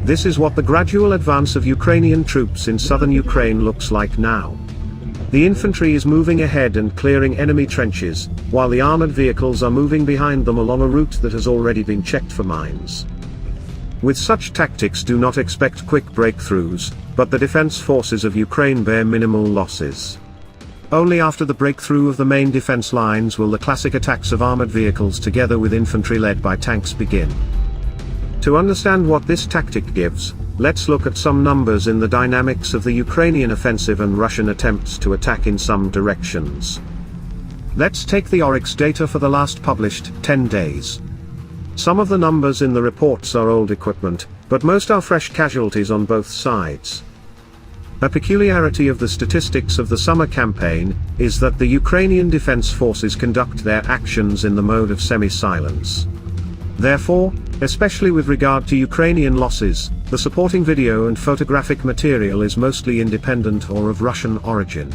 This is what the gradual advance of Ukrainian troops in southern Ukraine looks like now. The infantry is moving ahead and clearing enemy trenches, while the armored vehicles are moving behind them along a route that has already been checked for mines. With such tactics, do not expect quick breakthroughs, but the defense forces of Ukraine bear minimal losses. Only after the breakthrough of the main defense lines will the classic attacks of armored vehicles together with infantry led by tanks begin. To understand what this tactic gives, let's look at some numbers in the dynamics of the Ukrainian offensive and Russian attempts to attack in some directions. Let's take the Oryx data for the last published 10 days. Some of the numbers in the reports are old equipment, but most are fresh casualties on both sides. A peculiarity of the statistics of the summer campaign is that the Ukrainian defense forces conduct their actions in the mode of semi-silence. Therefore, especially with regard to Ukrainian losses, the supporting video and photographic material is mostly independent or of Russian origin.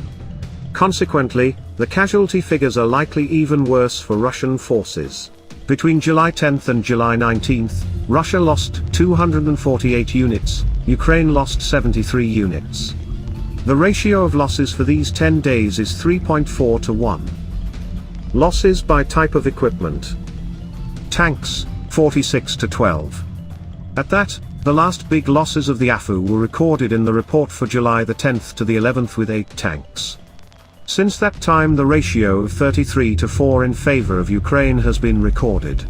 Consequently, the casualty figures are likely even worse for Russian forces. Between July 10 and July 19, Russia lost 248 units, Ukraine lost 73 units. The ratio of losses for these 10 days is 3.4 to 1. Losses by type of equipment. Tanks, 46 to 12. At that, the last big losses of the AFU were recorded in the report for July the 10th to the 11th with 8 tanks. Since that time the ratio of 33 to 4 in favor of Ukraine has been recorded.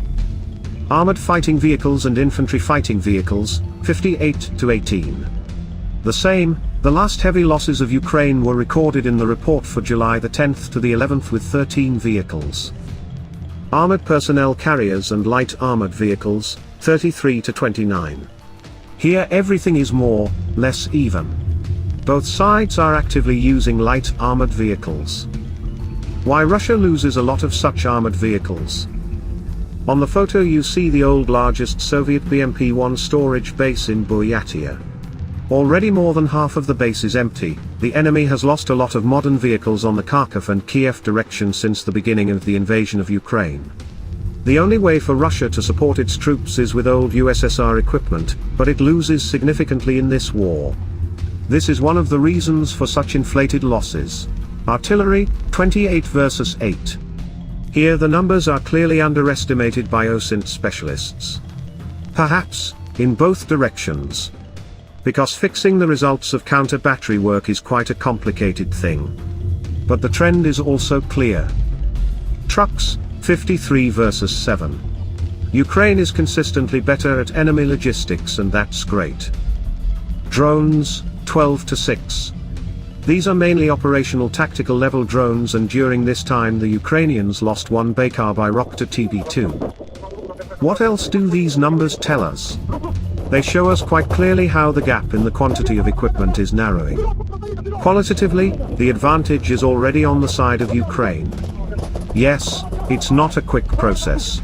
Armored fighting vehicles and infantry fighting vehicles, 58 to 18. The same, the last heavy losses of Ukraine were recorded in the report for July the 10th to the 11th with 13 vehicles. Armored personnel carriers and light armored vehicles, 33 to 29. Here everything is more, less even. Both sides are actively using light armored vehicles. Why Russia loses a lot of such armored vehicles? On the photo you see the old largest Soviet BMP-1 storage base in Buryatia. Already more than half of the base is empty. The enemy has lost a lot of modern vehicles on the Kharkiv and Kiev direction since the beginning of the invasion of Ukraine. The only way for Russia to support its troops is with old USSR equipment, but it loses significantly in this war. This is one of the reasons for such inflated losses. Artillery, 28 versus 8. Here the numbers are clearly underestimated by OSINT specialists. Perhaps, in both directions. Because fixing the results of counter-battery work is quite a complicated thing. But the trend is also clear. Trucks, 53 versus 7. Ukraine is consistently better at enemy logistics and that's great. Drones, 12 to 6. These are mainly operational tactical level drones and during this time the Ukrainians lost 1 Baykar Bayraktar TB2. What else do these numbers tell us? They show us quite clearly how the gap in the quantity of equipment is narrowing. Qualitatively, the advantage is already on the side of Ukraine. Yes, it's not a quick process.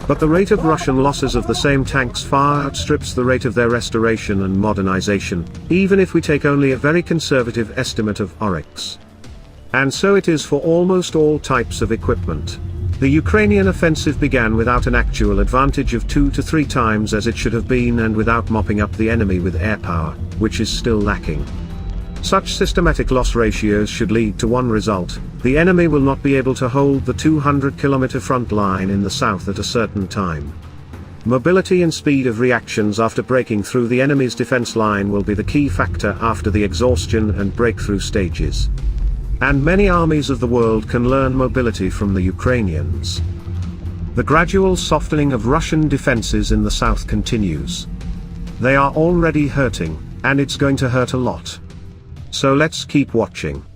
But the rate of Russian losses of the same tanks far outstrips the rate of their restoration and modernization, even if we take only a very conservative estimate of Oryx. And so it is for almost all types of equipment. The Ukrainian offensive began without an actual advantage of 2 to 3 times as it should have been and without mopping up the enemy with air power, which is still lacking. Such systematic loss ratios should lead to one result: the enemy will not be able to hold the 200-kilometer front line in the south at a certain time. Mobility and speed of reactions after breaking through the enemy's defense line will be the key factor after the exhaustion and breakthrough stages. And many armies of the world can learn mobility from the Ukrainians. The gradual softening of Russian defenses in the south continues. They are already hurting, and it's going to hurt a lot. So let's keep watching.